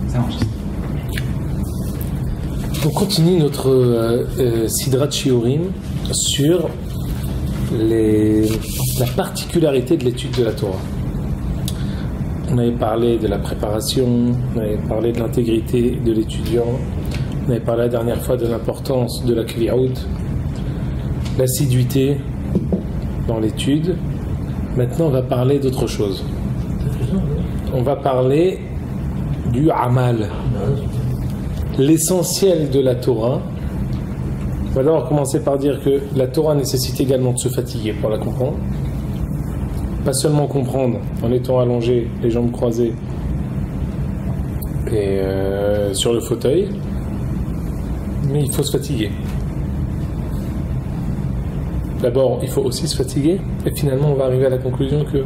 Ça marche. On continue notre Sidrat Shiurim sur la particularité de l'étude de la Torah. On avait parlé de la préparation, on avait parlé de l'intégrité de l'étudiant, on avait parlé la dernière fois de l'importance de la Kvi'oud, l'assiduité dans l'étude. Maintenant, on va parler d'autre chose. On va parler du Amal. L'essentiel de la Torah. On va d'abord commencer par dire que la Torah nécessite également de se fatiguer pour la comprendre. Pas seulement comprendre en étant allongé, les jambes croisées et sur le fauteuil, mais il faut se fatiguer. D'abord, il faut aussi se fatiguer, et finalement on va arriver à la conclusion que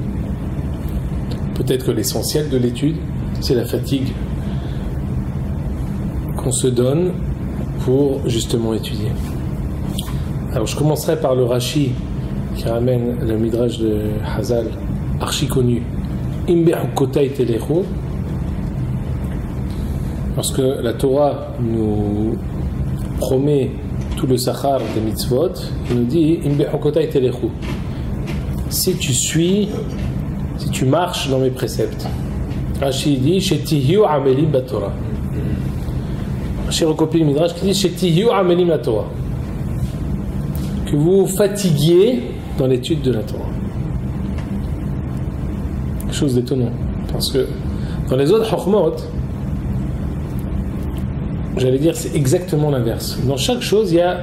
peut-être que l'essentiel de l'étude, c'est la fatigue qu'on se donne pour justement étudier. Alors je commencerai par le Rashi qui ramène le Midrash de Hazal, archi connu. Lorsque la Torah nous promet tout le sachar des mitzvot, il nous dit si tu suis, si tu marches dans mes préceptes. Rashi dit Shetihiu amelim batorah. Rashi recopie le Midrash qui dit Shetihiu amelim la Torah. Que vous vous fatiguiez dans l'étude de la Torah. Quelque chose d'étonnant. Parce que dans les autres Chokhmot, j'allais dire c'est exactement l'inverse. Dans chaque chose, il y a,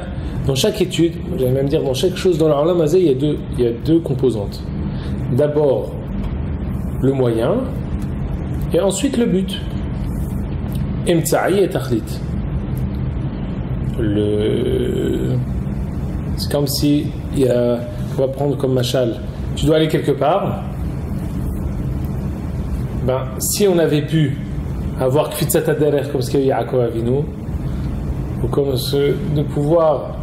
dans chaque étude, j'allais même dire dans chaque chose dans l'Olam Hazé, il y a deux composantes. D'abord le moyen et ensuite le but. Emtsa'i et Tachlit. C'est comme si on va prendre comme machal, tu dois aller quelque part. Ben, si on avait pu avoir Kfitzat Haderech comme ce qu'il y a Yaakov Avinu, ou comme de pouvoir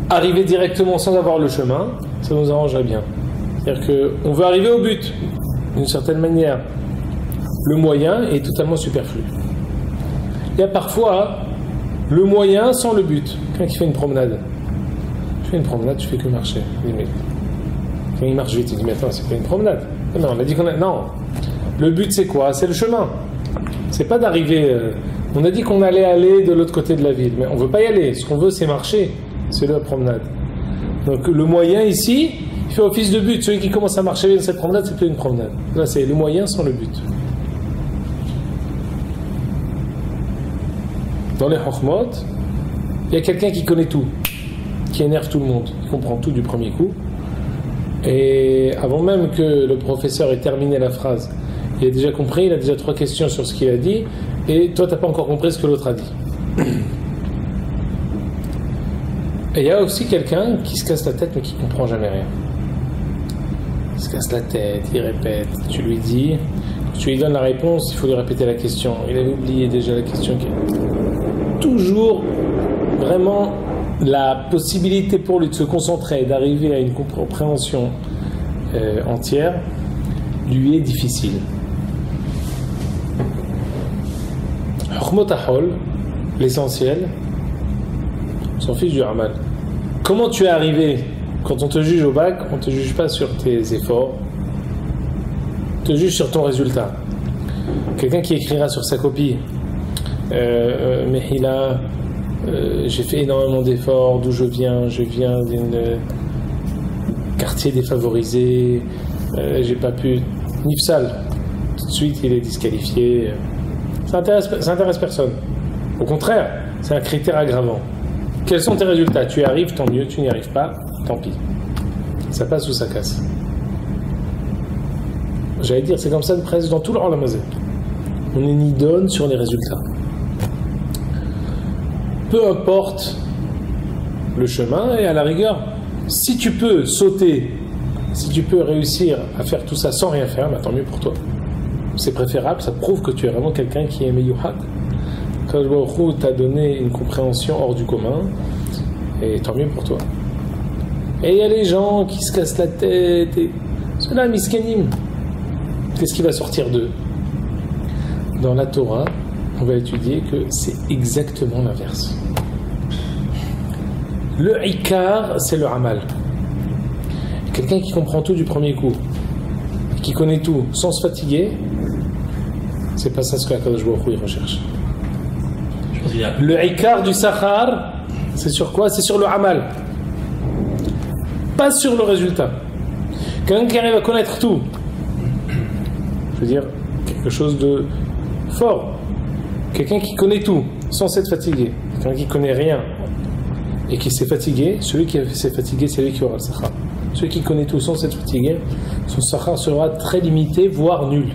arriver directement sans avoir le chemin, ça nous arrangerait bien. C'est-à-dire qu'on veut arriver au but, d'une certaine manière. Le moyen est totalement superflu. Il y a parfois le moyen sans le but. Quelqu'un qui fait une promenade. Tu fais une promenade, tu fais que marcher. Quand il marche vite, il dit mais attends, c'est pas une promenade. Non, on a dit qu'on a... Non. Le but c'est quoi? C'est le chemin. C'est pas d'arriver... On a dit qu'on allait aller de l'autre côté de la ville, mais on veut pas y aller. Ce qu'on veut c'est marcher. C'est la promenade. Donc le moyen ici, il fait office de but. Celui qui commence à marcher dans cette promenade, c'est plus une promenade. Là c'est le moyen sans le but. Dans les Chokhmot, il y a quelqu'un qui connaît tout, qui énerve tout le monde, qui comprend tout du premier coup. Et avant même que le professeur ait terminé la phrase, il a déjà compris, il a déjà 3 questions sur ce qu'il a dit, et toi, tu n'as pas encore compris ce que l'autre a dit. Et il y a aussi quelqu'un qui se casse la tête, mais qui ne comprend jamais rien. Il se casse la tête, il répète, tu lui dis, tu lui donnes la réponse, il faut lui répéter la question. Il avait oublié déjà la question. Toujours, vraiment, la possibilité pour lui de se concentrer et d'arriver à une compréhension entière lui est difficile. Chokhmot Hahol, l'essentiel, s'en fiche du Amal. Comment tu es arrivé? Quand on te juge au bac, on ne te juge pas sur tes efforts, on te juge sur ton résultat. Quelqu'un qui écrira sur sa copie Mehila, j'ai fait énormément d'efforts, d'où je viens d'un quartier défavorisé, j'ai pas pu. Nifsal, tout de suite il est disqualifié. Ça intéresse personne. Au contraire, c'est un critère aggravant. Quels sont tes résultats? Tu y arrives, tant mieux, tu n'y arrives pas, tant pis. Ça passe ou ça casse. J'allais dire, c'est comme ça de presque dans tout le Olam Hazé. On est nidonne sur les résultats. Peu importe le chemin, et à la rigueur, si tu peux sauter, si tu peux réussir à faire tout ça sans rien faire, bah, tant mieux pour toi. C'est préférable, ça prouve que tu es vraiment quelqu'un qui est meyuhad. Quand le Baruch Hu t'a donné une compréhension hors du commun, et tant mieux pour toi. Et il y a les gens qui se cassent la tête, et ceux-là, miskenim, qu'est-ce qui va sortir d'eux? Dans la Torah, on va étudier que c'est exactement l'inverse. Le ikar, c'est le amal. Quelqu'un qui comprend tout du premier coup, qui connaît tout sans se fatiguer, c'est pas ça ce que Akadosh Baruch Hu recherche. Le ikar du sachar, c'est sur quoi? C'est sur le amal, pas sur le résultat. Quelqu'un qui arrive à connaître tout, je veux dire quelque chose de fort. Quelqu'un qui connaît tout sans s'être fatigué, quelqu'un qui connaît rien et qui s'est fatigué, celui qui s'est fatigué, c'est lui qui aura le sachar. Celui qui connaît tout sans s'être fatigué, son sachar sera très limité, voire nul.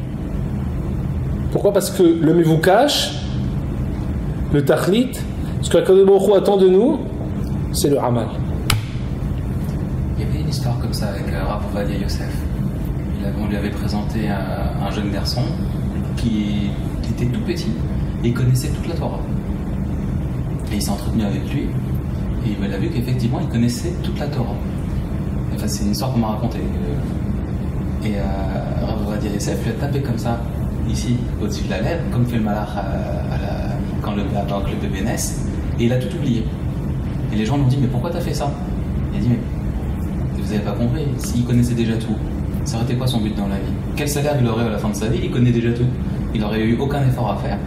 Pourquoi? Parce que le mevoukash, le tachlit, ce que Akadosh Baruch Hu attend de nous, c'est le amal. Il y avait une histoire comme ça avec Rav Ovadia Yosef. On lui avait présenté un jeune garçon qui était tout petit et il connaissait toute la Torah. Et il s'est entretenu avec lui et il a vu qu'effectivement il connaissait toute la Torah. Enfin, c'est une histoire qu'on m'a racontée. Et Rav Ovadia Yosef lui a tapé comme ça, ici, au-dessus de la lèvre, comme fait le malach quand le bébé naisse, et il a tout oublié. Et les gens lui ont dit, mais pourquoi t'as fait ça? Il a dit, mais vous avez pas compris, s'il connaissait déjà tout, ça aurait été quoi son but dans la vie? Quel salaire il aurait à la fin de sa vie? Il connaît déjà tout. Il n'aurait eu aucun effort à faire.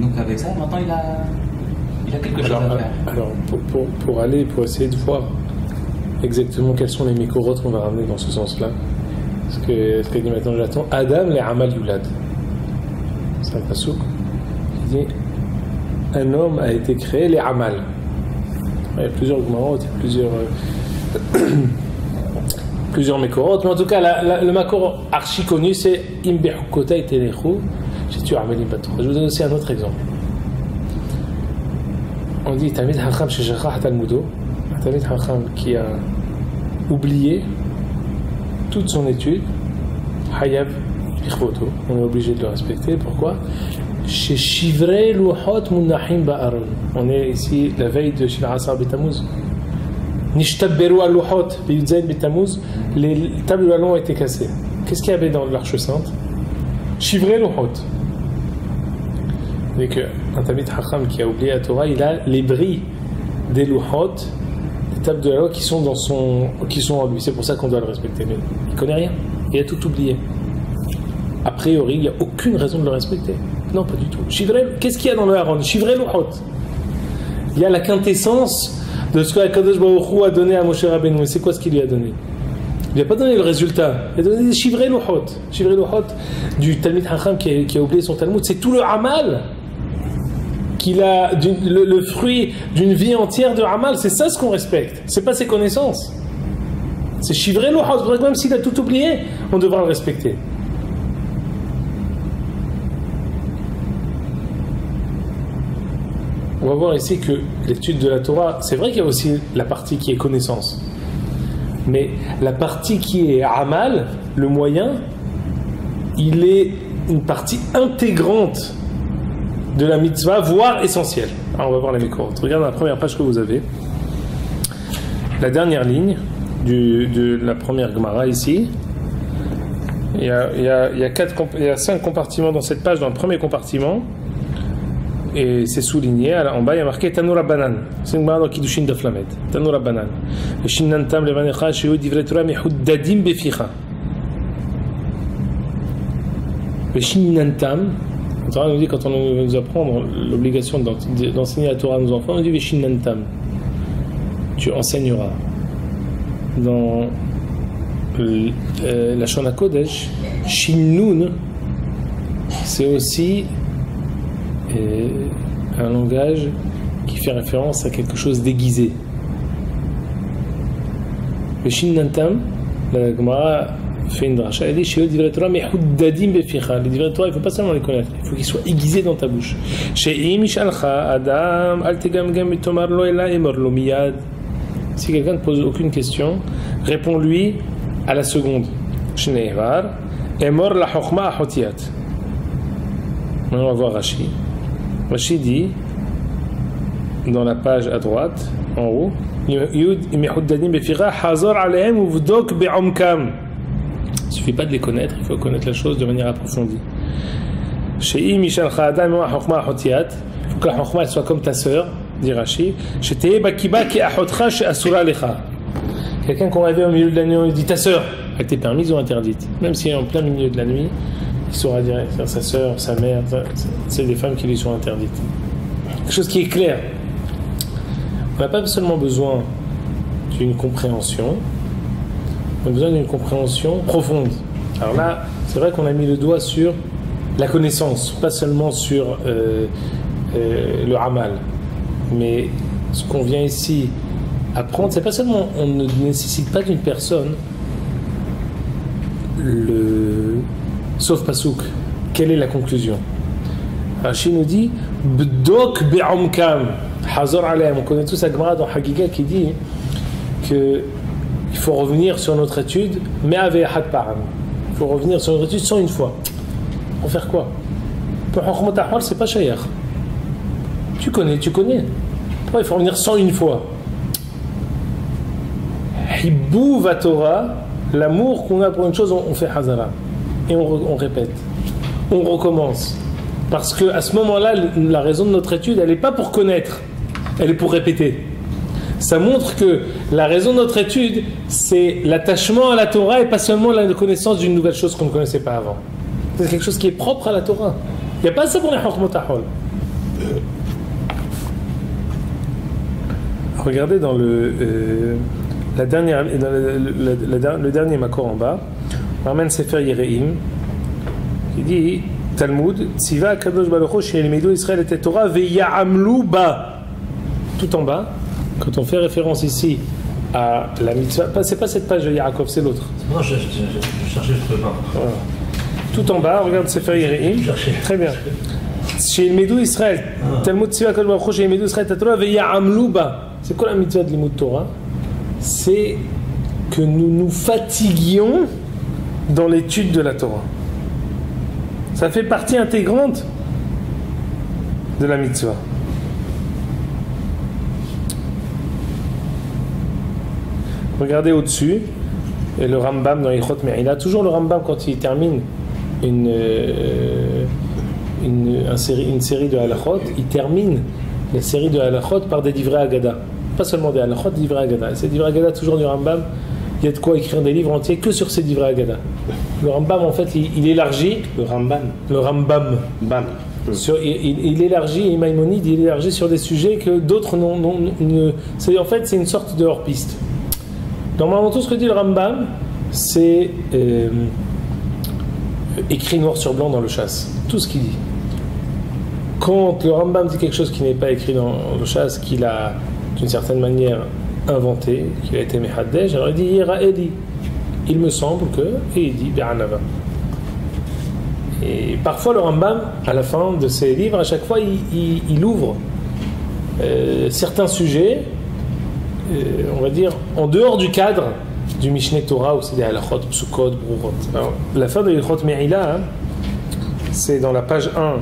Donc avec ça, maintenant il a quelque chose à faire. Alors, pour essayer de voir exactement quels sont les mikorotes qu'on va ramener dans ce sens-là, parce que ce qu'il dit maintenant, j'attends, Adam les amal yulad. C'est un pasouk qui dit un homme a été créé les amal. Il y a plusieurs gmarotes, il y a plusieurs makorotes, mais en tout cas le makor archi connu c'est imbehukota et telechu tu amelim patro. Je vous donne aussi un autre exemple. On dit Tamid Hacham sheshachach talmudo, un Tamid Hacham qui a oublié toute son étude, hayav bichvoto, on est obligé de le respecter. Pourquoi? Chez Shivrei Luhot Munachim Ba'aron. On est ici la veille de Shil Asar B'Tamuz. Nishtabberu al-Luhot B'Yudzayn B'Tamuz. Les tables de la ont été cassées. Qu'est-ce qu'il y avait dans l'Arche Sainte? Shivrei Luhot. Vous voyez qu'un Tamid Hacham qui a oublié la Torah, il a les bris des Luhot, les tables de la loi qui sont en lui. C'est pour ça qu'on doit le respecter. Mais il ne connaît rien. Il a tout oublié. A priori, il n'y a aucune raison de le respecter. Non, pas du tout. Qu'est-ce qu'il y a dans le Haron? Shivrei Luhot. Il y a la quintessence de ce que Akadosh Baruch Hu a donné à Moshe Rabbeinu. Mais c'est quoi ce qu'il lui a donné? Il n'a pas donné le résultat. Il a donné des Shivrei Luhot. Shivrei Luhot du Talmid Hacham qui a oublié son Talmud. C'est tout le Amal qu'il a, le fruit d'une vie entière de Amal. C'est ça ce qu'on respecte. C'est pas ses connaissances. C'est Shivrei Luhot. Même s'il a tout oublié, on devra le respecter. On va voir ici que l'étude de la Torah, c'est vrai qu'il y a aussi la partie qui est connaissance. Mais la partie qui est amal, le moyen, il est une partie intégrante de la mitzvah, voire essentielle. Alors on va voir les mikorotes. Regardez la première page que vous avez. La dernière ligne de la première Gemara ici. Il y a 5 compartiments dans cette page. Dans le premier compartiment, et c'est souligné, en bas il y a marqué Tanoura Banan. C'est une Gemara dans Kiddushin d'Aflamet. Tanoura Banan. Shinantam levanecha shehu divrei Torah mehuddadim beficha. Shinantam, la Torah nous dit, quand on nous apprend l'obligation d'enseigner la Torah à nos enfants, on dit Shinantam. Tu enseigneras. Dans la Shona Kodesh, Shinnun, c'est aussi un langage qui fait référence à quelque chose d'aiguisé. Le Shinnantam, la Gemara fait une dracha, elle dit chez eux, divrei Torah, mais huddadim beficha. Les divrei Torah, il ne faut pas seulement les connaître, il faut qu'ils soient aiguisés dans ta bouche. Chez Mishalcha, Adam, al tegamgam et tomar lo ela emor lo miyad. Si quelqu'un ne pose aucune question, réponds-lui à la seconde. Shneivar, emor la chokhma ahotiyat. Maintenant, on va voir Rashi. Rashi dit, dans la page à droite, en haut, il ne suffit pas de les connaître, il faut connaître la chose de manière approfondie. Chez Michel Khadam wa Hokma Hotiat, il faut que la Hokma soit comme ta sœur, dit Rashi. Chez Teye Bakiba qui Ahotra chez Asura Lecha. Quelqu'un qu'on réveille au milieu de la nuit, il dit ta sœur, elle t'est permise ou interdite. Même si elle est en plein milieu de la nuit, il saura dire sa sœur, sa mère, c'est des femmes qui lui sont interdites. Quelque chose qui est clair. On n'a pas seulement besoin d'une compréhension, on a besoin d'une compréhension profonde. Alors là, c'est vrai qu'on a mis le doigt sur la connaissance, pas seulement sur le amal. Mais ce qu'on vient ici apprendre, c'est pas seulement, on ne nécessite pas d'une personne sauf Pasouk. Quelle est la conclusion? Rashi nous dit Bdok be'omkam Hazor alayhim. On connaît tous la Gemara dans Hagiga qui dit qu'il faut revenir sur notre étude, mais avec had param. Il faut revenir sur notre étude 101 fois. Pour faire quoi? Pour Chokhmot Ahwal, c'est pas shayach. Tu connais. Pourquoi il faut revenir 101 fois? Hibou va Torah, l'amour qu'on a pour une chose, on fait hazara. Et on répète. On recommence. Parce qu'à ce moment-là, la raison de notre étude, elle n'est pas pour connaître, elle est pour répéter. Ça montre que la raison de notre étude, c'est l'attachement à la Torah et pas seulement la connaissance d'une nouvelle chose qu'on ne connaissait pas avant. C'est quelque chose qui est propre à la Torah. Il n'y a pas ça pour les Chokhmot Ahwal. Regardez dans le dernier makor en bas, on ramène Sefer Yereim, qui dit Talmud, Tziva Kadosh Baruch Hu she'ilmedu Israël et Torah ve'ya'amlu ba. Tout en bas, quand on fait référence ici à la mitzvah, c'est pas cette page de Yaakov, c'est l'autre. Non, je cherchais, je ne trouvais pas. Voilà. Tout en bas, regarde Sefer Yereim. Très bien. She'ilmedu Israël, Talmud Tziva Kadosh Baruch Hu she'ilmedu Israël et Torah ve'ya'amlu ba. C'est quoi la mitzvah de l'Imut Torah? C'est que nous nous fatiguions dans l'étude de la Torah. Ça fait partie intégrante de la mitzvah. Regardez au-dessus, et le Rambam dans Ilchot Me'ila, toujours le Rambam quand il termine une série de halachot, il termine la série de halachot par des divrei Agada. Pas seulement des halachot, des divrei Agada. Ces divrei Agada, toujours du Rambam, il y a de quoi écrire des livres entiers que sur ces divrei Agada. Le Rambam, en fait, il élargit. Le Rambam. Bam. Il élargit, et Maïmonide, il élargit sur des sujets que d'autres en fait, c'est une sorte de hors-piste. Normalement, tout ce que dit le Rambam, c'est écrit noir sur blanc dans le Chasse. Tout ce qu'il dit. Quand le Rambam dit quelque chose qui n'est pas écrit dans le Chasse, qu'il a, d'une certaine manière, inventé, qu'il a été Mehadej, alors il dit Yira'eli. Il me semble que, et il dit Be'anava. Et parfois le Rambam, à la fin de ses livres, à chaque fois il ouvre certains sujets, on va dire, en dehors du cadre du Mishneh Torah, où c'est des halachot, psukot, brurot. Alors, la fin de l'Ilchot Me'ila, c'est dans la page 1,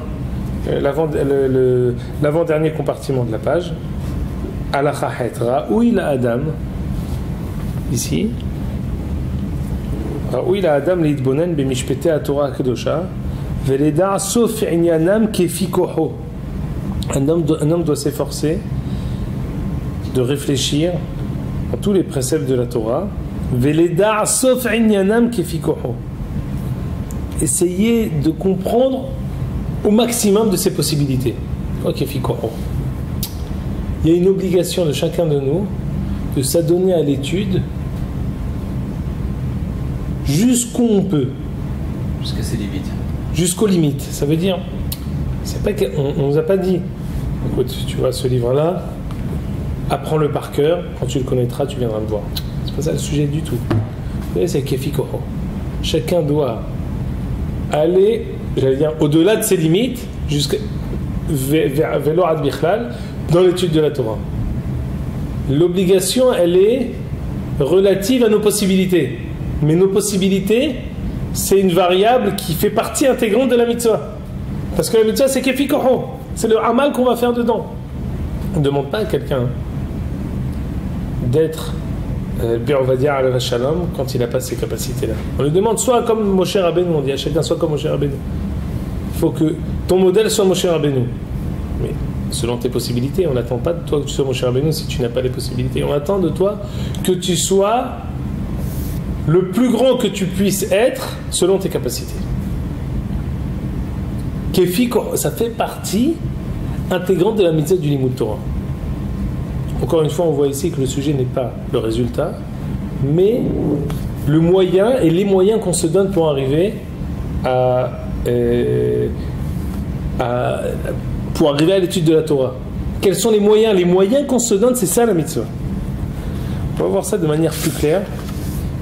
l'avant-dernier compartiment de la page, Halacha Het, Ra'ouil Adam, ici, Ra'ouil Adam Leitbonen Bemishpete HaTorah HaKadosha Veleda Sof Inyanam Kefikoho. Un homme doit s'efforcer de réfléchir à tous les préceptes de la Torah. Veleda Sof Inyanam Kefikoho. Essayez de comprendre au maximum de ses possibilités. Kefikoho. Il y a une obligation de chacun de nous de s'adonner à l'étude jusqu'où on peut. Jusqu'à ses limites. Jusqu'aux limites. Ça veut dire, c'est pas qu'on nous a pas dit, écoute, tu vois ce livre-là, apprends-le par cœur, quand tu le connaîtras, tu viendras me voir. C'est pas ça le sujet du tout. Vous voyez, c'est Kefikoho. Chacun doit aller, j'allais dire, au-delà de ses limites, jusqu'à Velo Ad Bichlal, dans l'étude de la Torah. L'obligation, elle est relative à nos possibilités. Mais nos possibilités, c'est une variable qui fait partie intégrante de la mitzvah. Parce que la mitzvah, c'est kefikoho. C'est le amal qu'on va faire dedans. On ne demande pas à quelqu'un d'être bi'ovadia ala shalom quand il n'a pas ces capacités-là. On lui demande soit comme Moshe Rabbeinu, on dit à chacun soit comme Moshe Rabbeinu. faut que ton modèle soit Moshe Rabbeinu. Mais selon tes possibilités, on n'attend pas de toi que tu sois Moshe Rabbeinu si tu n'as pas les possibilités. On attend de toi que tu sois le plus grand que tu puisses être selon tes capacités. Kéfi, ça fait partie intégrante de la mitzvah du Limud Torah. Encore une fois, on voit ici que le sujet n'est pas le résultat, mais le moyen et les moyens qu'on se donne pour arriver pour arriver à l'étude de la Torah. Quels sont les moyens? Les moyens qu'on se donne, c'est ça la mitzvah. On va voir ça de manière plus claire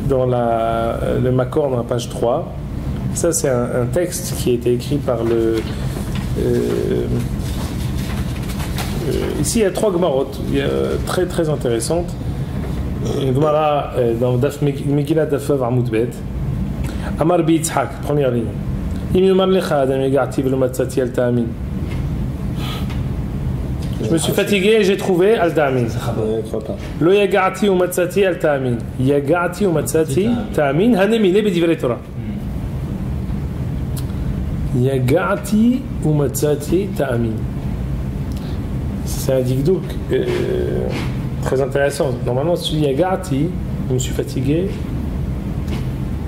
dans le Makor, dans la page 3. Ça, c'est un texte qui a été écrit par ici, il y a 3 Gemarot, très très intéressantes. Une Gemara dans Megillat Daf Vav Amud Bet. Amar bi Yitzhak, première ligne. Im yomar lecha adam yagati velo matzati al ta'amin. Je me suis fatigué et j'ai trouvé al ta'amin. Lo yagati ou matzati al ta'amin. Yagati ou matzati ta'amin hanemine bedivrei Torah. Yagati ou matzati ta'amin. C'est un dikdouk très intéressant. Normalement, si tu dis Yagati, je me suis fatigué.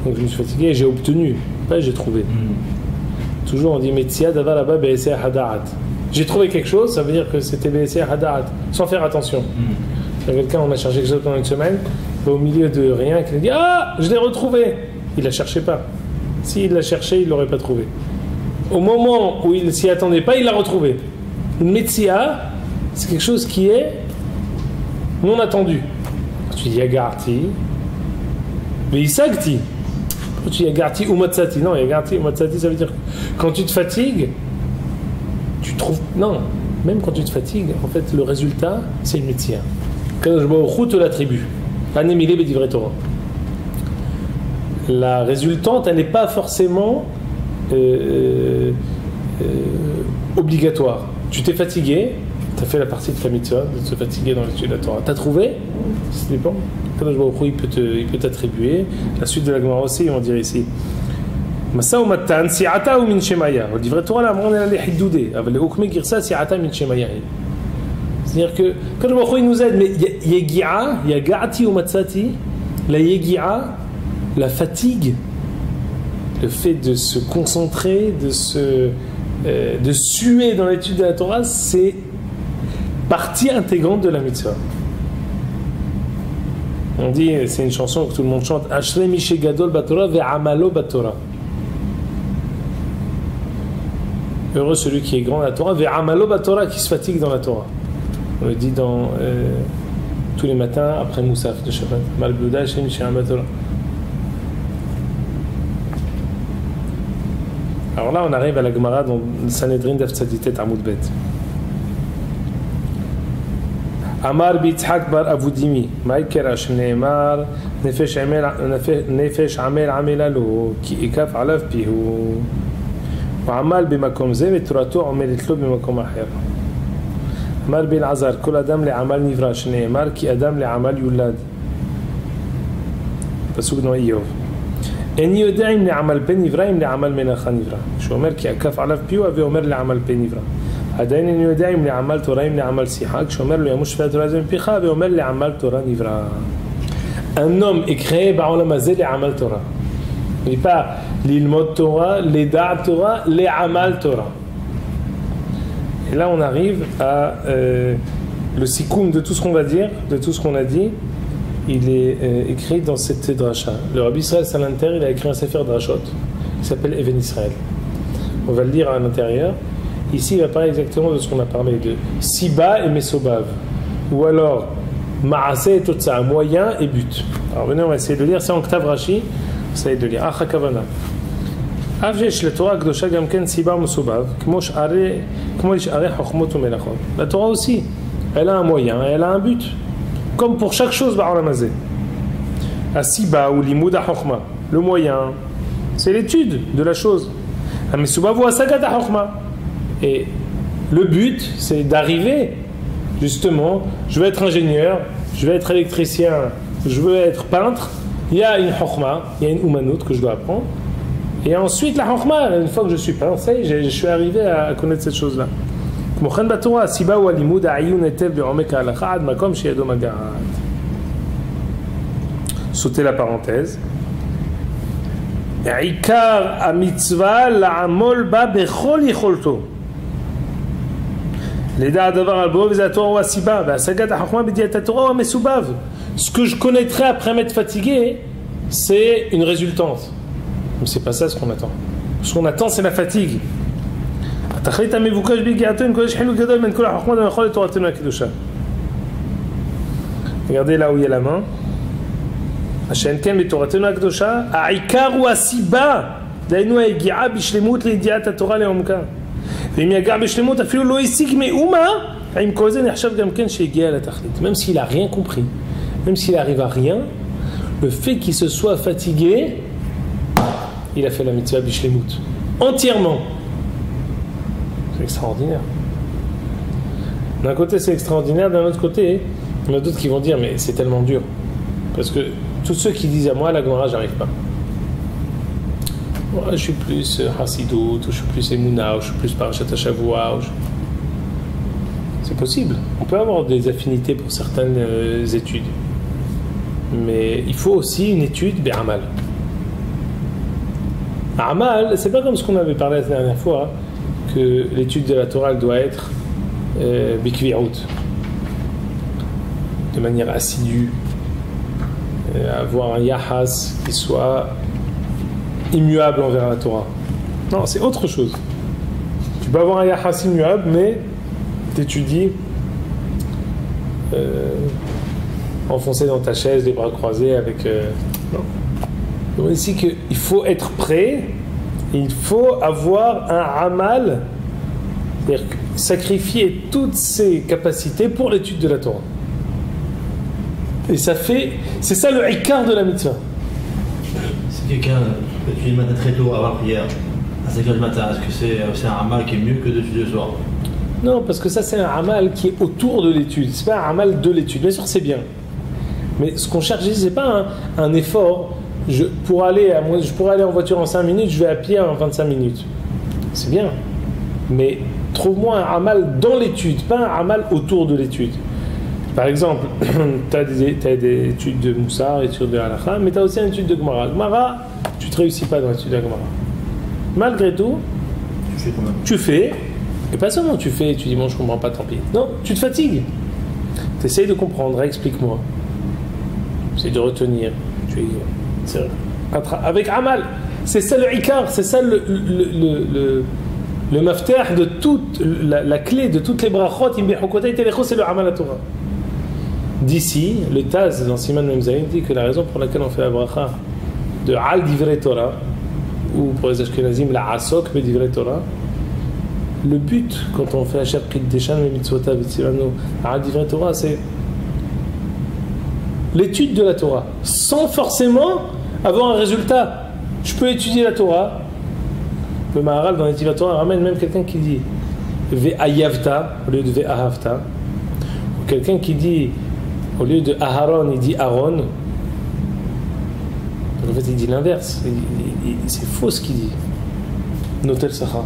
Donc je me suis fatigué et j'ai obtenu. Pas j'ai trouvé. Toujours on dit Metzia davar là-bas be'eser hadaat. J'ai trouvé quelque chose, ça veut dire que c'était be'eser hadaat, sans faire attention. Il y a quelqu'un, on a cherché quelque chose pendant une semaine, au milieu de rien, qui a dit ah, je l'ai retrouvé. Il la cherchait pas. S'il l'a cherché, il l'aurait pas trouvé. Au moment où il s'y attendait pas, il l'a retrouvé. Une Metzia, c'est quelque chose qui est non attendu. Tu dis Yagarti, mais Isagti. Tu dis Yagarti ou Matsati. Non, Yagarti ou Matsati, ça veut dire quand tu te fatigues, tu trouves. Non, même quand tu te fatigues, en fait, le résultat, c'est une métier. Kadosh Baruch Hu te l'attribue. Anemile bedivrei Torah. La résultante, elle n'est pas forcément obligatoire. Tu t'es fatigué. Tu as fait la partie de ta mitzvah, de se fatiguer dans l'étude de la Torah. Tu as trouvé? Ça dépend. Kadosh Baruch Hu, il peut t'attribuer. La suite de la Gemara aussi, on va dire ici. Masa ou matan, si'ata ou min shemaya. Le livre de Torah, là, on est allé hidoudé. Avec le hukme girsa, si'ata min shemaya. C'est-à-dire que Kadosh Baruch Hu, il nous aide, mais yegi'a, yaga'ati ou matzati, la yegi'a, la fatigue, le fait de se concentrer, de suer dans l'étude de la Torah, c'est partie intégrante de la mitzvah. On dit, c'est une chanson que tout le monde chante, Ashrei Mishe Gadol Batorah ve'amalo Batorah. Heureux celui qui est grand dans la Torah, ve'amalo Batorah, qui se fatigue dans la Torah. On le dit dans tous les matins après Moussaf de Shabbat. Mal Bouda Ashrei Mishe Batorah. Alors là, on arrive à la Gemara dans Sanhedrin Daf Tzaditet Amud Bet. Amar bitzhak bar avudimi, maïkera shneemar, nefesh amel amelalo, ki ikaf alav pihu. Amal bimakom ze, veturato omelet lo bimakom aher. Amar bil azar, kol adam le amal nivra shneemar, ki adam le amal yulad. Pasuk dans Iyov. En יודע אם לעמל פן נברא אם לעמל מנחה נברא. שאומר כי עקף עליו פיו ואומר לעמל פן נברא. עדיין אני יודע אם לעמל תורה אם לעמל שיחה, כשאומר לו ימוש שפי התורה זה מפיך ואומר לעמל תורה נברא. Un homme est créé בעולם הזה לעמל תורה. Il n'est pas ללמוד תורה, לדעת תורה, לעמל תורה. Et là on arrive à le sikoum de tout ce qu'on va dire, de tout ce qu'on a dit. Il est écrit dans cette dracha. Le Rabbi Israël Salanter, il a écrit un sefer drachot qui s'appelle Even Israël. On va le lire à l'intérieur. Ici, il va parler exactement de ce qu'on a parlé de Siba et Mesobav. Ou alors Maase et Totsa, moyen et but. Alors venez, on va essayer de lire. C'est en Ktav Rashi. Essayez de lire. Acha Kavana. Avjesh la Torah Gdosha Gamken Siba Mesobav. Kmo Sh'are Chochmot ou Melachot. La Torah aussi, elle a un moyen et elle a un but. Comme pour chaque chose, Ba'olamazé. Asiba ou Limud HaChochma, le moyen, c'est l'étude de la chose. Amesuba ou Asagat HaChochma. Et le but, c'est d'arriver, justement, je veux être ingénieur, je veux être électricien, je veux être peintre. Il y a une Chochma, il y a une Umanut que je dois apprendre. Et ensuite, la Chokhmah, une fois que je suis prêt, ça y est, je suis arrivé à connaître cette chose-là. Sautez la parenthèse. עיקר המצווה לעמול בה בכל יכולתו. לדעת דבר על בו וזה התורה או הסיבה. והשגת החוכמה בדיעת התורה או המסובב. Ce que je connaîtrai après m'être fatigué, c'est une résultante. Mais c'est pas ça ce qu'on attend. Ce qu'on attend, c'est la fatigue. התכלית המבוקש ביגיעתו עם קודש חילוק גדול בין כל החוכמה למכול לתורתנו הקדושה. Regardez là où il y a la main. השאין כן בתורתנו הקדושה, העיקר הוא הסיבה, דהיינו ההגיעה בשלמות לידיעת התורה לעומקה. ואם יגע בשלמות אפילו לא השיג מאומה, עם כל זה נחשב גם כן שהגיע לתכלית. Même s'il a rien compris, même s'il arrive à rien, le fait qu'il se soit fatigué, il a fait la mitzvah bishlemut. Entièrement. C'est extraordinaire. D'un côté c'est extraordinaire, d'un autre côté, il y en a d'autres qui vont dire mais c'est tellement dur. Parce que tous ceux qui disent à moi, la Gemara, j'arrive pas. Moi, je suis plus Hasidut, ou je suis plus Emouna, ou je suis plus Parashat Shavua. C'est possible. On peut avoir des affinités pour certaines études. Mais il faut aussi une étude Be'amal. Amal, c'est pas comme ce qu'on avait parlé la dernière fois, que l'étude de la Torah elle doit être Bikvi'ut, de manière assidue. Avoir un yahas qui soit immuable envers la Torah. Non, c'est autre chose. Tu peux avoir un yahas immuable, mais t'étudies enfoncé dans ta chaise, les bras croisés avec... Non. Donc ici qu'il faut être prêt, il faut avoir un amal, c'est-à-dire sacrifier toutes ses capacités pour l'étude de la Torah. Et ça fait... C'est ça le ikar de la mitzvah. Si quelqu'un étudie le matin très tôt avant la prière, à 5h du matin, est-ce que c'est un amal qui est mieux que d'étudier le soir? Non, parce que ça c'est un amal qui est autour de l'étude. C'est pas un amal de l'étude. Bien sûr c'est bien. Mais ce qu'on cherche ici, c'est pas un effort. Je pourrais aller en voiture en 5 minutes, je vais à pied en 25 minutes. C'est bien. Mais trouve-moi un amal dans l'étude, pas un amal autour de l'étude. Par exemple, tu as des études de Moussar, études de Halakha, mais tu as aussi une étude de Gemara. Gemara, tu ne te réussis pas dans l'étude de Gemara. Malgré tout, tu fais, et pas seulement tu fais, tu dis bon, je ne comprends pas, tant pis. Non, tu te fatigues. Tu essayes de comprendre, explique-moi. Tu essayes de retenir. Avec Amal, c'est ça le Ikar, c'est ça le mafter de toute, la clé de toutes les brachot, c'est le Amal à Torah. D'ici, le Taz dans Siman Memzaïn dit que la raison pour laquelle on fait la bracha de Al Divrei Torah, ou pour les Ashkenazim, la Asok Divrei Torah, le but quand on fait la Shabbat Deshan Mitzvotav Vitzilano Al Divrei Torah, c'est l'étude de la Torah, sans forcément avoir un résultat. Je peux étudier la Torah. Le Maharal dans l'étude de la Torah ramène même quelqu'un qui dit Ve'ayavta au lieu de Ve'ahavta, ou quelqu'un qui dit au lieu de Aharon, il dit Aaron. En fait, il dit l'inverse. C'est faux ce qu'il dit. Notel Sacha.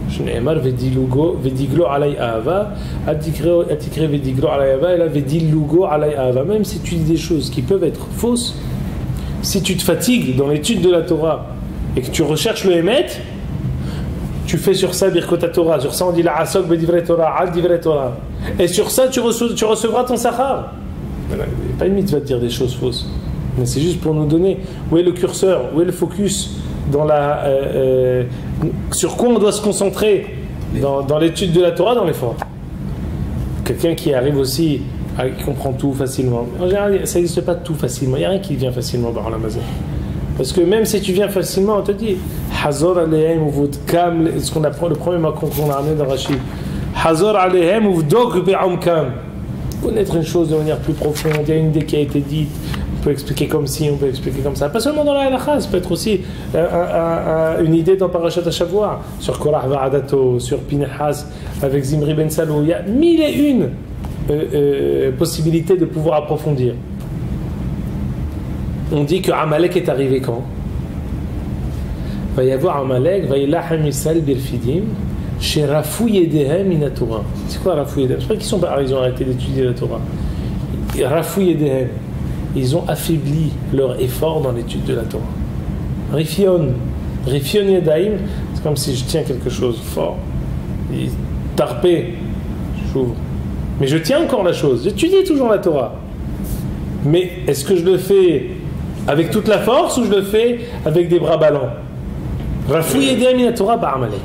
Shne'emar vediglo alay ahava, atikre vediglo alay ahava, et là vedilugo alay ahava. Même si tu dis des choses qui peuvent être fausses, si tu te fatigues dans l'étude de la Torah et que tu recherches le Emet, tu fais sur ça Birkot Torah. Sur ça, on dit la Asok Bedivrei Torah, Al Divrei Torah. Et sur ça, tu recevras ton Sachar. Pas une mitzvah de dire des choses fausses, mais c'est juste pour nous donner où est le curseur, où est le focus dans sur quoi on doit se concentrer dans l'étude de la Torah, dans l'effort. Quelqu'un qui arrive aussi, qui comprend tout facilement. En général, ça n'existe pas tout facilement. Il n'y a rien qui vient facilement par la mazé. Parce que même si tu viens facilement, on te dit Hazor alehem uvudkam, ce qu'on apprend, le premier macron qu'on a ramené dans Rashi. Hazor alehem uvdok be'amkam. Connaître une chose de manière plus profonde, il y a une idée qui a été dite, on peut expliquer comme ci, on peut expliquer comme ça. Pas seulement dans la halakha, ça peut être aussi une idée dans Parashat Shavua, sur Korach Va'adato, sur Pinehas, avec Zimri Ben Salou. Il y a 1001 possibilités de pouvoir approfondir. On dit que Amalek est arrivé quand? va y avoir Amalek, va y laham Israël birfidim, chez Rafou Yedehem in Torah. C'est quoi Rafou Yedehem? C'est pas qu'ils sont pas, ils ont arrêté d'étudier la Torah. Rafou Yedehem, ils ont affaibli leur effort dans l'étude de la Torah. Rifion Yedaim, c'est comme si je tiens quelque chose fort. Tarpé, j'ouvre. Mais je tiens encore la chose, j'étudie toujours la Torah. Mais est-ce que je le fais avec toute la force ou je le fais avec des bras ballants? Rafou Yedehem in Torah par Amalek.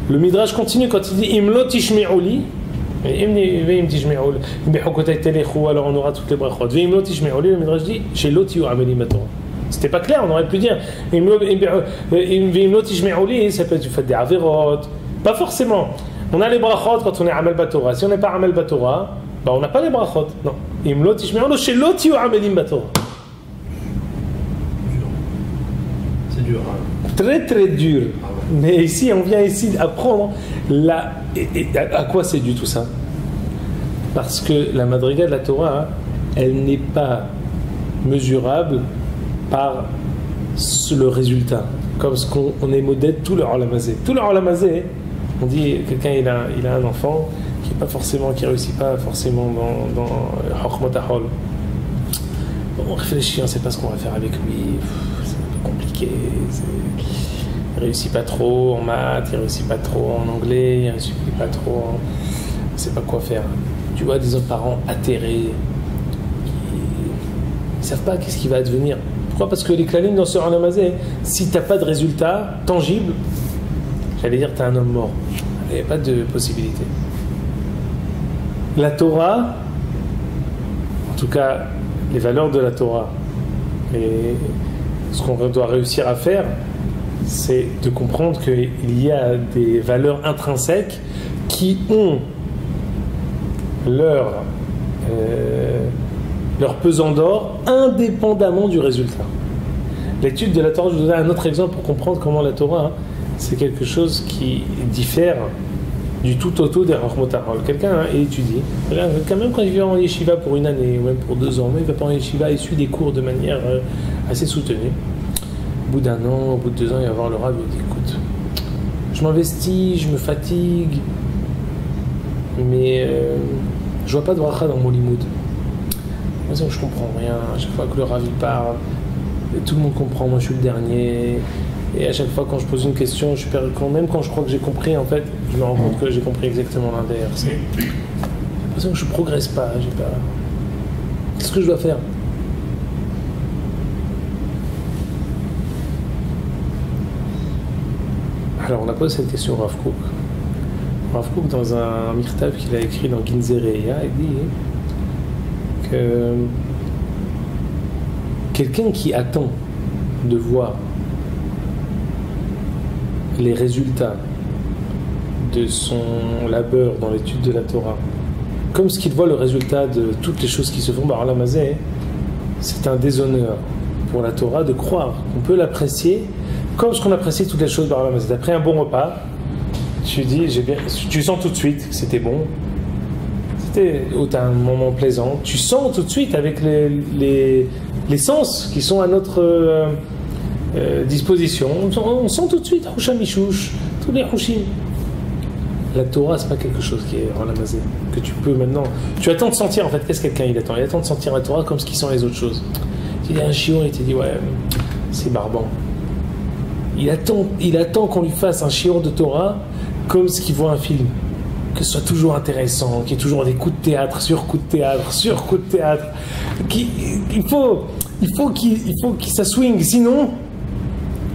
Le Midrash continue quand il dit Imlo tishme'uli, alors on aura toutes les brachot. Le Midrash dit Shelo tiyu amelim Torah. C'était pas clair, on aurait pu dire Imlo tishme'uli, ça peut être du fait des averot. Pas forcément. On a les brachot quand on est amel batorah. Si on n'est pas amel batorah, on n'a pas les brachot. Non. Imlo tishme'uli, Shelo tiyu amelim Torah. C'est dur. Très très dur. Mais ici, on vient ici apprendre à quoi c'est dû tout ça. Parce que la madriga de la Torah, elle n'est pas mesurable par le résultat. Comme ce qu'on est modèle tout le olamazé. Tout le olamazé, on dit quelqu'un il a un enfant qui réussit pas forcément dans Chokhmot HaHol. On réfléchit, on ne sait pas ce qu'on va faire avec lui. C'est un peu compliqué. Il ne réussit pas trop en maths, il ne réussit pas trop en anglais, il ne réussit pas trop on ne sait pas quoi faire. Tu vois des autres parents atterrés qui ne savent pas qu'est-ce qui va advenir. Pourquoi? Parce que les klalim dans ce Ranamazé, si tu n'as pas de résultat tangible, j'allais dire tu es un homme mort. Il n'y a pas de possibilité. La Torah, en tout cas les valeurs de la Torah, et ce qu'on doit réussir à faire, c'est de comprendre qu'il y a des valeurs intrinsèques qui ont leur pesant d'or indépendamment du résultat. L'étude de la Torah, je vous donne un autre exemple pour comprendre comment la Torah, c'est quelque chose qui diffère du tout au tout des Chokhmot HaHol. Quelqu'un étudie, quand même quand il vient en yeshiva pour une année ou même pour 2 ans, mais il va pas en yeshiva, il suit des cours de manière assez soutenue. Au bout d'1 an, au bout de 2 ans, il va voir le Rav, il dit écoute, je m'investis, je me fatigue, mais je vois pas de bracha dans mon limoud. Je comprends rien. À chaque fois que le Rav il parle, tout le monde comprend, moi je suis le dernier. Et à chaque fois quand je pose une question, je perds, même quand je crois que j'ai compris, en fait, je me rends compte que j'ai compris exactement l'inverse. J'ai l'impression que je progresse pas, Qu'est-ce que je dois faire? Alors on a posé cette question au Rav Kook. Rav Kook, dans un mirtav qu'il a écrit dans Ginzereya, il dit que quelqu'un qui attend de voir les résultats de son labeur dans l'étude de la Torah, comme ce qu'il voit le résultat de toutes les choses qui se font par l'Amazé, c'est un déshonneur pour la Torah de croire qu'on peut l'apprécier comme ce qu'on apprécie toutes les choses par l'Amazé. Après un bon repas, tu sens tout de suite que c'était bon, ou tu as un moment plaisant, tu sens tout de suite avec les sens qui sont à notre disposition, on sent tout de suite Houchamichouch, tous les Houchim. La Torah, c'est pas quelque chose qui est Ranamazé, que tu peux maintenant. Tu attends de sentir, en fait, qu'est-ce que quelqu'un il attend? Il attend de sentir la Torah comme ce qui sent les autres choses. Il y a un shiur, il te dit, ouais, c'est barbant. Il attend qu'on lui fasse un shiur de Torah comme ce qu'il voit un film. Que ce soit toujours intéressant, qu'il y ait toujours des coups de théâtre, sur coups de théâtre, sur coups de théâtre. Il faut qu'il ça swing, sinon,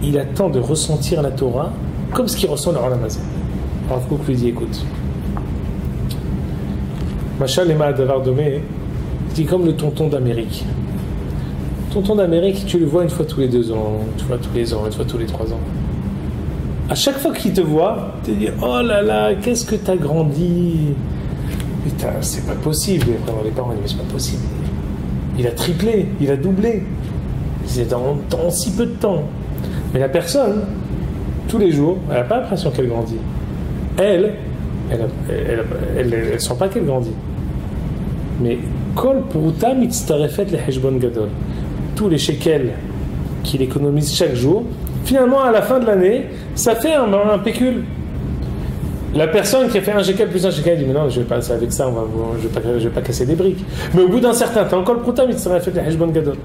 il attend de ressentir la Torah comme ce qu'il ressent le Ranamazé. Rav Kook lui dit écoute, Machal Ema Davar Domé dit comme le tonton d'Amérique. Le tonton d'Amérique, tu le vois une fois tous les 2 ans, une fois tous les ans, une fois tous les 3 ans. À chaque fois qu'il te voit, tu te dis oh là là, qu'est-ce que t'as grandi. Putain, c'est pas possible. Et après, les parents disent mais c'est pas possible. Il a triplé, il a doublé. C'est dans si peu de temps. Mais la personne, tous les jours, elle n'a pas l'impression qu'elle grandit. Elle sent pas qu'elle grandit. Mais kol pruta mitztarefet le heshbon gadol. tous les shekels qu'il économise chaque jour, finalement, à la fin de l'année, ça fait un pécule. La personne qui a fait un shekel plus un shekel dit mais non, je vais pas avec ça, je vais pas casser des briques. Mais au bout d'un certain temps, quand le proutam il serait fait le heshbon gadol,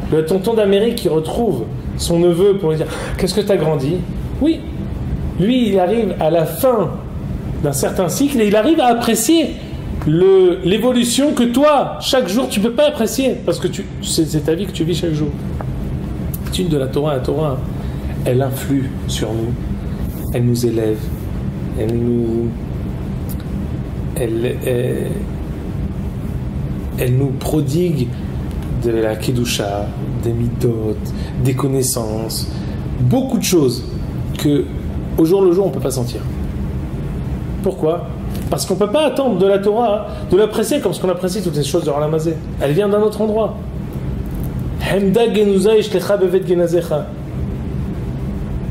le tonton d'Amérique qui retrouve son neveu pour lui dire qu'est-ce que tu as grandi? Oui, lui il arrive à la fin d'un certain cycle et il arrive à apprécier l'évolution que toi, chaque jour, tu ne peux pas apprécier parce que c'est ta vie que tu vis chaque jour. L'étude de la Torah, elle influe sur nous, elle nous élève, elle nous prodigue de la Kedusha, des midot, des connaissances, beaucoup de choses que au jour le jour on ne peut pas sentir. Pourquoi? Parce qu'on ne peut pas attendre de la Torah de l'apprécier comme ce qu'on apprécie toutes les choses de Ralamazé. Elle vient d'un autre endroit.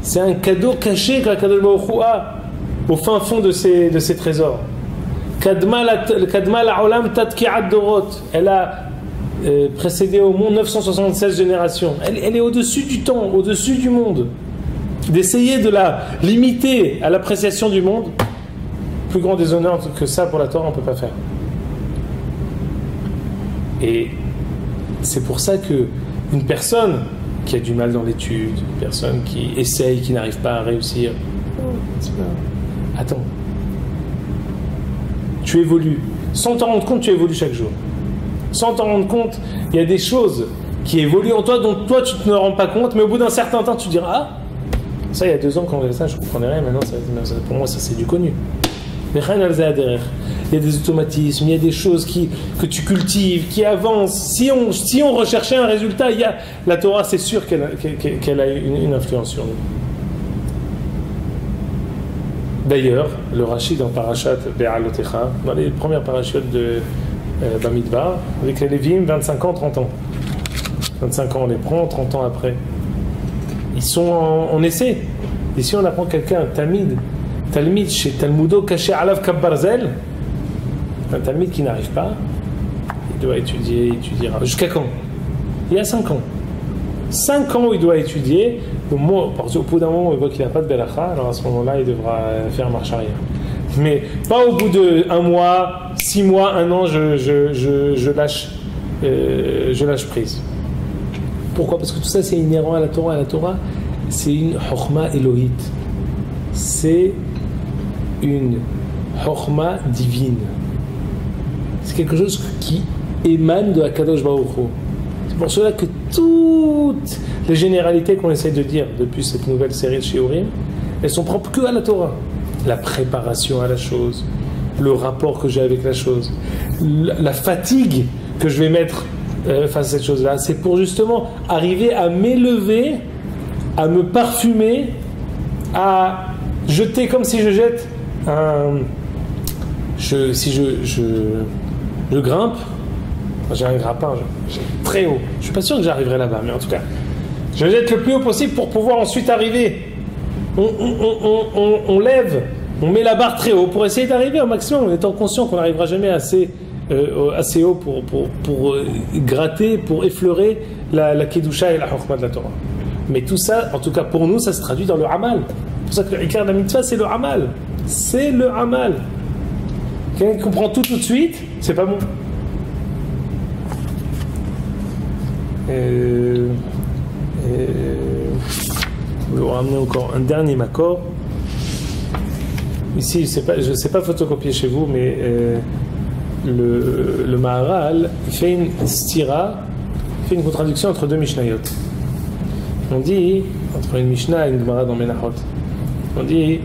C'est un cadeau caché que la Kadosh Baruch Hu a au fin fond de ses trésors. Elle a précédé au monde 976 générations. Elle est au-dessus du temps, au-dessus du monde. D'essayer de la limiter à l'appréciation du monde, plus grand déshonneur que ça pour la Torah, on ne peut pas faire. Et c'est pour ça que une personne qui a du mal dans l'étude, une personne qui essaye, qui n'arrive pas à réussir, attends, tu évolues. Sans t'en rendre compte, tu évolues chaque jour. Sans t'en rendre compte, il y a des choses qui évoluent en toi dont toi tu ne te rends pas compte, mais au bout d'un certain temps tu diras ah, ça il y a 2 ans quand on faisait ça je ne comprenais rien, maintenant pour moi ça c'est du connu. Mais rien à derrière. Il y a des automatismes, il y a des choses que tu cultives, qui avancent. Si on recherchait un résultat, la Torah c'est sûr qu'elle a une influence sur nous. D'ailleurs, le Rashi dans Parashat Be'alotecha, dans les premières parachutes de Bamidbar, avec les Lévim, 25 ans, 30 ans. 25 ans on les prend, 30 ans après. Ils sont en essai. Ici on apprend quelqu'un, Talmid chez Talmudo caché Alav Kab Barzel, un Talmid qui n'arrive pas, il doit étudier, il étudiera. Jusqu'à quand? Il y a 5 ans. 5 ans où il doit étudier. Au bout d'un moment, il voit qu'il n'a pas de belacha, alors à ce moment-là, il devra faire marche arrière. Mais pas au bout de 1 mois, 6 mois, 1 an, je lâche prise. Pourquoi? Parce que tout ça, c'est inhérent à la Torah. La Torah, c'est une chokhma élohite. C'est une chokhma divine. C'est quelque chose qui émane de Akadosh Baruch Hu. C'est pour cela que toutes les généralités qu'on essaie de dire depuis cette nouvelle série de Shiurim, elles sont propres que à la Torah. La préparation à la chose, le rapport que j'ai avec la chose, la fatigue que je vais mettre face à cette chose-là, c'est pour justement arriver à m'élever, à me parfumer, à jeter comme si je jette si je grimpe, j'ai un grappin, j'ai très haut. Je suis pas sûr que j'arriverai là-bas, mais en tout cas, je jette le plus haut possible pour pouvoir ensuite arriver. On lève, on met la barre très haut pour essayer d'arriver au maximum, en étant conscient qu'on n'arrivera jamais assez haut pour gratter, pour effleurer la Kedusha et la Chokhmah de la Torah. Mais tout ça, en tout cas pour nous, ça se traduit dans le Amal. C'est pour ça que le Ikar de la mitzvah, c'est le Amal. C'est le Amal. Quelqu'un qui comprend tout de suite, c'est pas bon. Je vais vous ramener encore un dernier makor. Ici, je ne sais pas photocopier chez vous, mais le Maharal fait une stira, fait une contradiction entre 2 Mishnayot. On dit, entre une Mishnah et une Gemara dans Menachot, on dit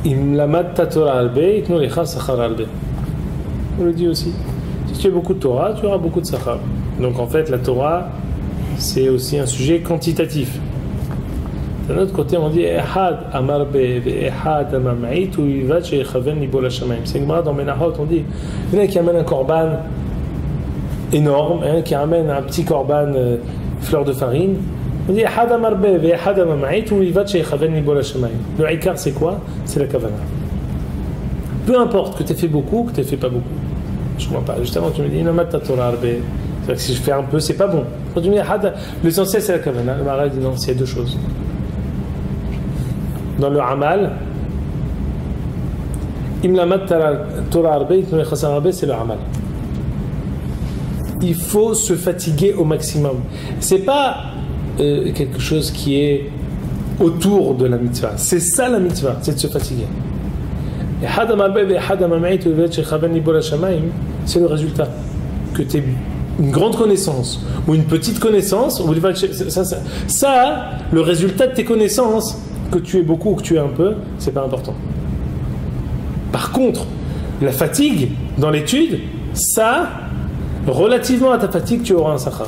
Im lamad ta Torah albe, itnu lecha sachar albe. On le dit aussi. Si tu as beaucoup de Torah, tu auras beaucoup de sachar. Donc en fait, la Torah, c'est aussi un sujet quantitatif. D'un autre côté, on dit Ehad amarbe ve'ehad amam'it ou yivad sheyechaven libol hashamayim. C'est une Gemara dans Menachot, on dit il y en a qui amène un korban énorme, un qui amène un petit korban fleur de farine. On dit Ehad amarbe ve'ehad amam'it ou yivad sheyechaven libol hashamayim. Le ikar, c'est quoi? C'est la kavana. Peu importe que tu aies fait beaucoup, que tu aies fait pas beaucoup. Je ne comprends pas. Juste avant, tu me dis Inamat ta Torah arbe. C'est-à-dire que si je fais un peu, c'est pas bon. Quand tu me dis l'essentiel c'est la kavana, le Maharal dit non, c'est deux choses. Dans le amal, c'est le amal. Il faut se fatiguer au maximum. C'est pas quelque chose qui est autour de la mitzvah. C'est ça la mitzvah, c'est de se fatiguer. C'est le résultat. Que tu aies une grande connaissance ou une petite connaissance, ça, le résultat de tes connaissances, que tu aies beaucoup ou que tu aies un peu, c'est pas important. Par contre, la fatigue dans l'étude, ça, relativement à ta fatigue, tu auras un sachar.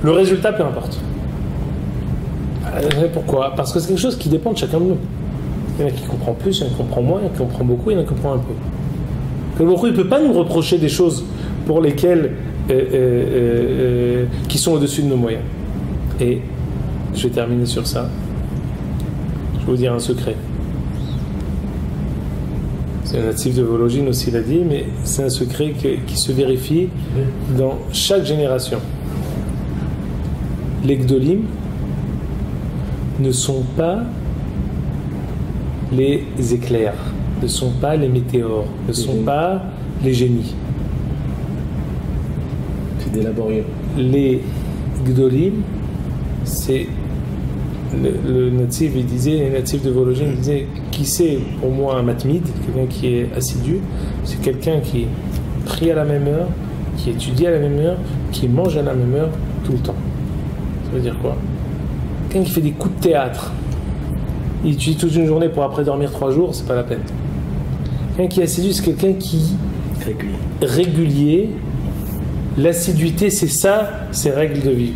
Le résultat, peu importe. Pourquoi ? Parce que c'est quelque chose qui dépend de chacun de nous. Il y en a qui comprend plus, il y en a qui comprend moins, il y en a qui comprend beaucoup, il y en a qui comprend un peu. Il ne peut pas nous reprocher des choses pour lesquelles qui sont au-dessus de nos moyens. Et je vais terminer sur ça. Je vais vous dire un secret. C'est un natif de Vologine aussi l'a dit, mais c'est un secret qui se vérifie dans chaque génération. Les Gdolim ne sont pas les éclairs, ne sont pas les météores, ne sont pas les génies. C'est des laborieux. Les Gdolim, c'est le natif, il disait, les natifs de Vologine disaient, qui c'est pour moi un matmid, quelqu'un qui est assidu, c'est quelqu'un qui prie à la même heure, qui étudie à la même heure, qui mange à la même heure tout le temps. Ça veut dire quoi ? Quelqu'un qui fait des coups de théâtre, il étudie toute une journée pour après dormir 3 jours, c'est pas la peine. Quelqu'un qui est assidu, c'est quelqu'un qui régulier. L'assiduité, c'est ça, ses règles de vie.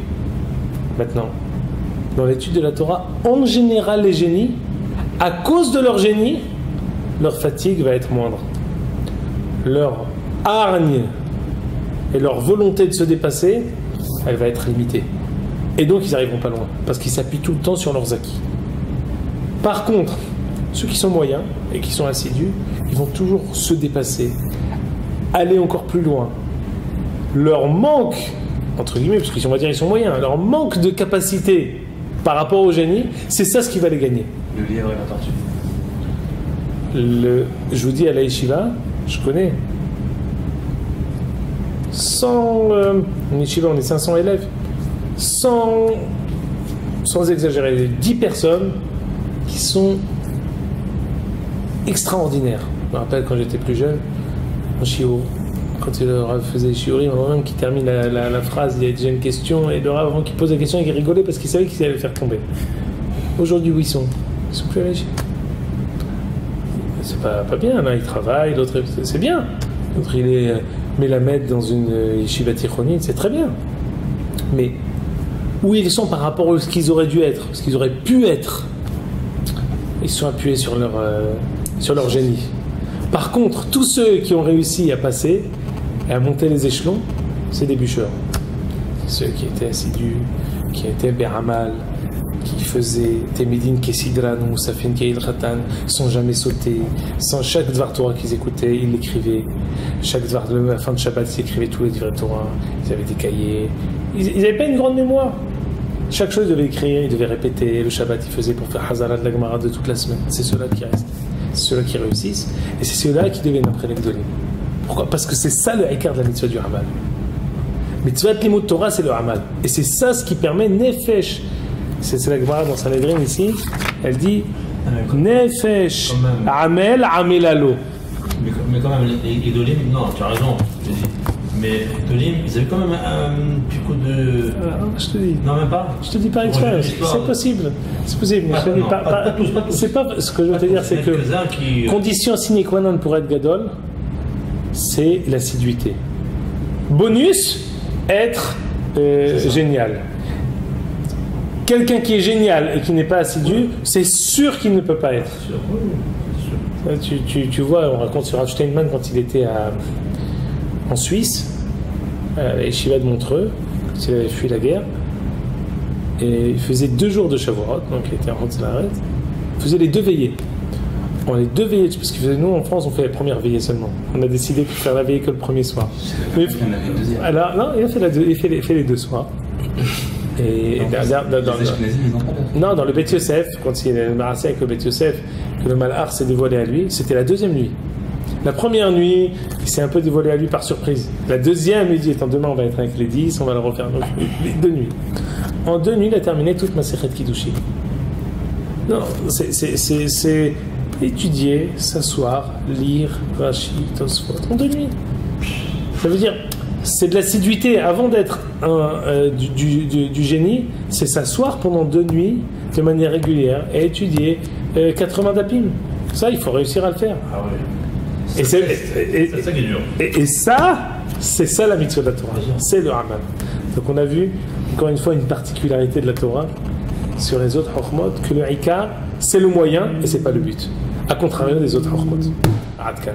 Maintenant, dans l'étude de la Torah, en général, les génies, à cause de leur génie, leur fatigue va être moindre. Leur hargne et leur volonté de se dépasser, elle va être limitée. Et donc, ils n'arriveront pas loin, parce qu'ils s'appuient tout le temps sur leurs acquis. Par contre, ceux qui sont moyens et qui sont assidus, ils vont toujours se dépasser, aller encore plus loin. Leur manque, entre guillemets, parce qu'on va dire qu'ils sont moyens, leur manque de capacité par rapport au génie, c'est ça ce qui va les gagner. Le lièvre et la tortue. Je vous dis, à la yeshiva, je connais 100 en yeshiva, on est 500 élèves, sans exagérer, 10 personnes qui sont extraordinaires. Je me rappelle quand j'étais plus jeune, en shiur, quand le Rav faisait shiurim, avant même qu'il termine la phrase, il y a déjà une question, et le Rav, avant qu'il pose la question, il rigolait parce qu'il savait qu'il allait le faire tomber. Aujourd'hui, où ils sont plus à la yeshiva. C'est pas bien, là, il travaille, l'autre, c'est bien. L'autre, il est mélamed dans une yeshiva tichonite, c'est très bien. Mais où ils sont par rapport à ce qu'ils auraient dû être, ce qu'ils auraient pu être, ils sont appuyés sur leur génie. Par contre, tous ceux qui ont réussi à passer et à monter les échelons, c'est des bûcheurs. Ceux qui étaient assidus, qui étaient beramal, qui faisaient Temidin Kesidran ou Moussafin Keil Khatan, sans jamais sauter, sans chaque Dvar Torah qu'ils écoutaient, ils l'écrivaient. Chaque Dvar, à la fin de Shabbat, ils écrivaient tous les Dvar Torah, ils avaient des cahiers. Ils n'avaient pas une grande mémoire. Chaque chose, ils devaient écrire, ils devaient répéter. Le Shabbat, ils faisaient pour faire Hazarat de la Gemara de toute la semaine. C'est ceux-là qui restent. C'est ceux-là qui réussissent. Et c'est ceux-là qui deviennent après les Gdolim. Pourquoi ? Parce que c'est ça le écart de la mitzvah du Hamal. Mitzvah Limud Torah, c'est le Hamal. Et c'est ça ce qui permet Nefesh. C'est la Gemara dans Sanhedrin ici. Elle dit Nefesh Amel Amelalo. Mais quand même, les Gdolim, non, tu as raison. Mais Gdolim, ils avaient quand même un petit coup de. Je te dis. Non, même pas. Je te dis par expérience. C'est possible. C'est possible. Mais je te dis pas tous. C'est pas. Ce que je veux te dire, c'est que condition sine qua non pour être gadol, c'est l'assiduité. Bonus, être génial. Quelqu'un qui est génial et qui n'est pas assidu, c'est sûr qu'il ne peut pas être. Tu vois, on raconte sur Rav Steinman quand il était en Suisse, à la yeshiva de Montreux, quand il avait fui la guerre, et il faisait 2 jours de Shavuot, donc il était en Hatzlaret, il faisait les 2 veillées. Bon, les 2 veillées, parce que nous en France on fait la première veillée seulement. On a décidé de faire la veillée que le premier soir. Il y en avait une deuxième. Alors, non, il fait les 2 soirs. Et dans le Beth Yosef, quand il est marasé avec le Beth Yosef, que le Malach s'est dévoilé à lui, c'était la 2e nuit. La première nuit, il s'est un peu dévoilé à lui par surprise. La 2e, il dit, demain on va être avec les 10, on va le refaire. Donc, les 2 nuits. En 2 nuits, il a terminé toute ma Masechet Kiddushin. Non, c'est étudier, s'asseoir, lire, Rashi, Tosfot, en 2 nuits. Ça veut dire, c'est de l'assiduité. Avant d'être du génie, c'est s'asseoir pendant 2 nuits de manière régulière et étudier 80 dapim. Ça, il faut réussir à le faire. Ah oui. C'est ça qui est dur. Et ça, c'est ça la mitzvah de la Torah. C'est le Haman. Donc on a vu, encore une fois, une particularité de la Torah sur les autres Chokhmot, que le Ikar, c'est le moyen et c'est pas le but. À contrario des autres Chokhmot. Adkan.